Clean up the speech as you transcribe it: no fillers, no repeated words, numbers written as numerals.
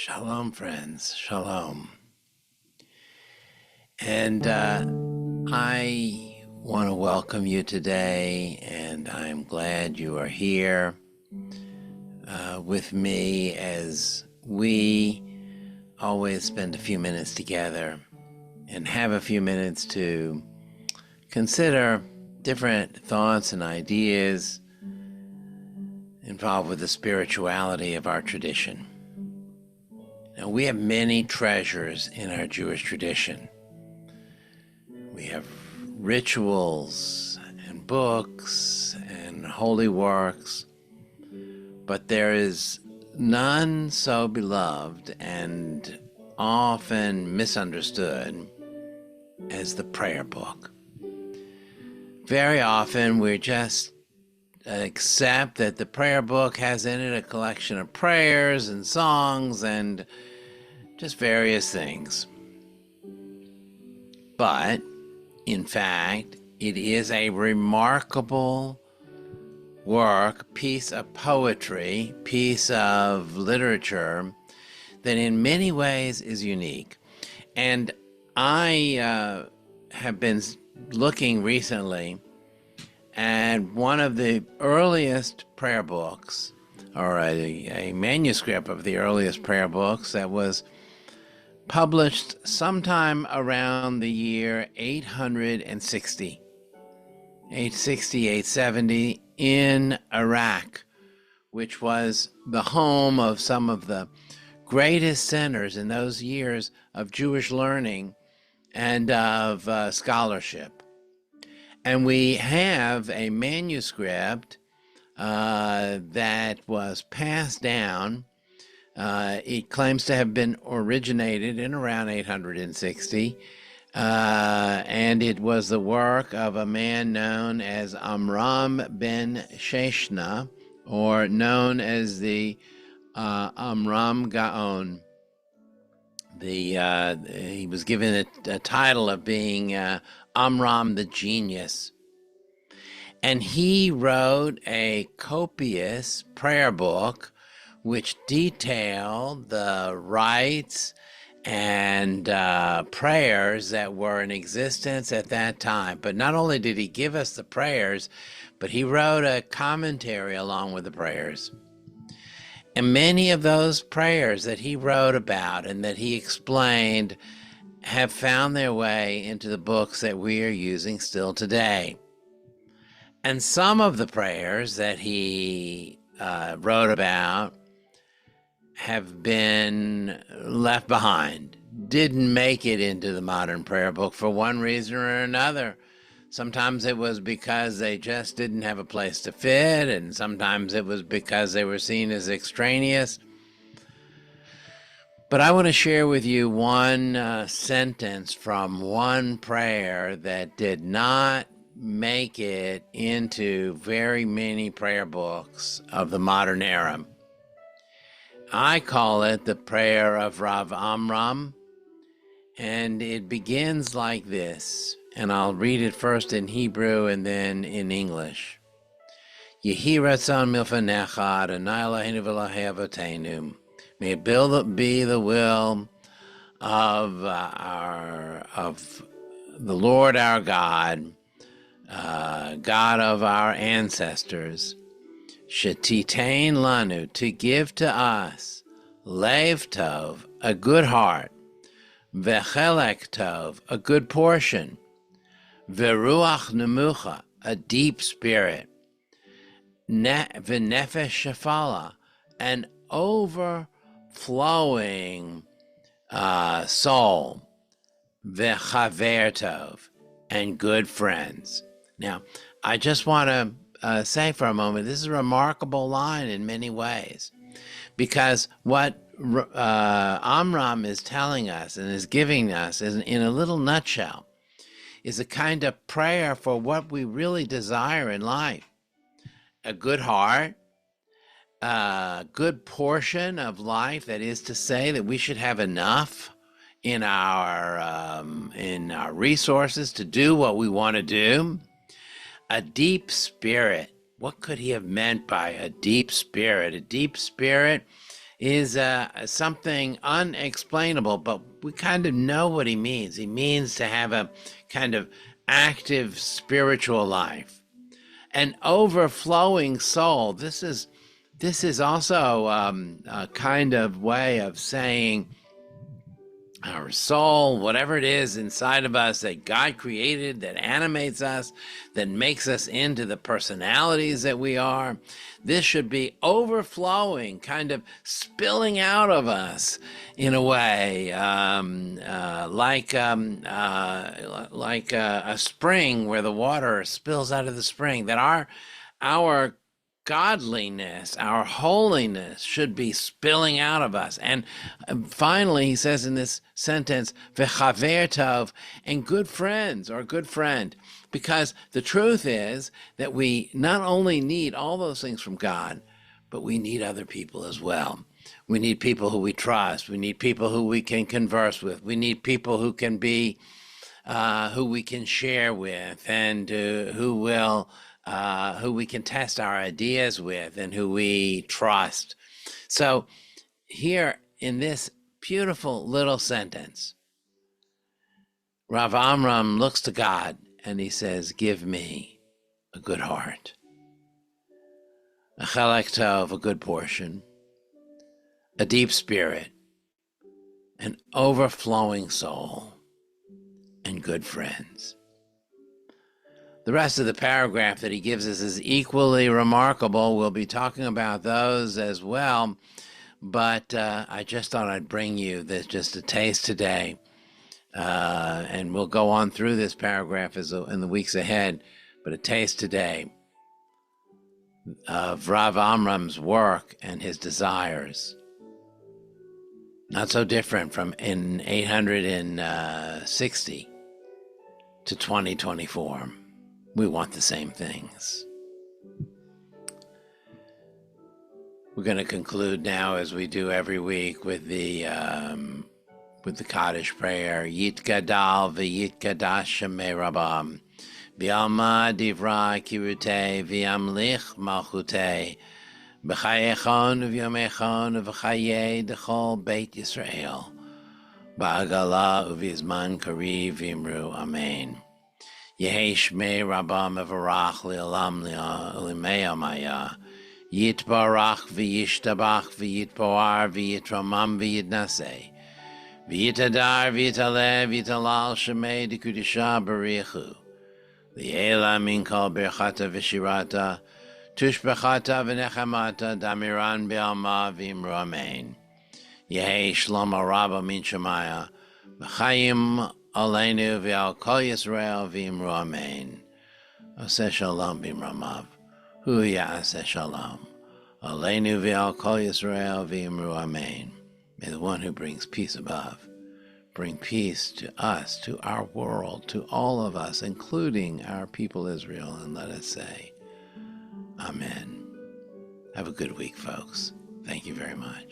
Shalom, friends. Shalom. And I want to welcome you today, and I'm glad you are here with me as we always spend a few minutes together and have a few minutes to consider different thoughts and ideas involved with the spirituality of our tradition. Now, we have many treasures in our Jewish tradition. We have rituals and books and holy works, but there is none so beloved and often misunderstood as the prayer book. Very often we just accept that the prayer book has in it a collection of prayers and songs and just various things. But, in fact, it is a remarkable work, piece of poetry, piece of literature that in many ways is unique. And I have been looking recently at one of the earliest prayer books, or a manuscript of the earliest prayer books that was published sometime around the year 860, 870 in Iraq, which was the home of some of the greatest centers in those years of Jewish learning and of scholarship. And we have a manuscript that was passed down. It claims to have been originated in around 860, and it was the work of a man known as Amram ben Sheshna, or known as the Amram Gaon. He was given a title of being Amram the Genius. And he wrote a copious prayer book which detailed the rites and prayers that were in existence at that time. But not only did he give us the prayers, but he wrote a commentary along with the prayers. And many of those prayers that he wrote about and that he explained have found their way into the books that we are using still today. And some of the prayers that he wrote about have been left behind, didn't make it into the modern prayer book for one reason or another. Sometimes it was because they just didn't have a place to fit, and sometimes it was because they were seen as extraneous. But I want to share with you one sentence from one prayer that did not make it into very many prayer books of the modern era. I call it the Prayer of Rev Amram, and it begins like this, and I'll read it first in Hebrew and then in English. Yehi ratzon milfanecha Adonai Eloheinu v'Elokei Avotenu. May it be the will of the Lord our God, God of our ancestors, Shetitain lanu, to give to us, Lev Tov, a good heart, Vechelek Tov, a good portion, Veruach Nemucha, a deep spirit, V'nefesh Shefala, an overflowing soul, V'chaver Tov, and good friends. Now, I just want to say for a moment, this is a remarkable line in many ways, because what Amram is telling us and is giving us is, in a little nutshell, is a kind of prayer for what we really desire in life. A good heart, a good portion of life, that is to say that we should have enough in our resources to do what we want to do. A deep spirit. What could he have meant by a deep spirit? A deep spirit is something unexplainable, but we kind of know what he means. He means to have a kind of active spiritual life, an overflowing soul. This is also a kind of way of saying our soul, whatever it is inside of us that God created, that animates us, that makes us into the personalities that we are, this should be overflowing, kind of spilling out of us in a way, like a spring where the water spills out of the spring, that our godliness, our holiness should be spilling out of us. And finally, he says in this sentence, v'chaver tov, and good friends, or good friend, because the truth is that we not only need all those things from God, but we need other people as well. We need people who we trust. We need people who we can converse with. We need people who can be, who we can share with, and who we can test our ideas with, and who we trust. So here in this beautiful little sentence, Rav Amram looks to God and he says, give me a good heart, a chelek tov, a good portion, a deep spirit, an overflowing soul, and good friends. The rest of the paragraph that he gives us is equally remarkable. We'll be talking about those as well, but I just thought I'd bring you this, just a taste today, and we'll go on through this paragraph in the weeks ahead, but a taste today of Rav Amram's work and his desires. Not so different from in 860 to 2024. We want the same things. We're going to conclude now, as we do every week, with the Kaddish prayer. Yitgadal v'yitgadash shemei Rabam, v'alma divra kirutei, v'yamlich malchutei, b'chayechon v'yomechon v'chayei d'chol Beit Yisrael, ba'agala uv'yizman kariv v'imru amen. Yehi shmei Rabam evarach li'olam li'imei amaya, yitbarach v'yishtabach v'yitpoar v'yitramam v'yitnaseh, v'yitadar v'yitaleh v'yitalal shemei d'kudisha barichu, li'ela min kol berchata v'shirata, tushbechata v'nechamata damiran be'alma v'imru amen. Yehi shlomo rabba min shemaya, v'chayim Aleinu v'al kol Yisrael v'imru amen. Aseh shalom b'imramav, hu ya'aseh shalom. Aleinu v'al kol Yisrael v'imru amen. May the one who brings peace above bring peace to us, to our world, to all of us, including our people Israel, and let us say, Amen. Have a good week, folks. Thank you very much.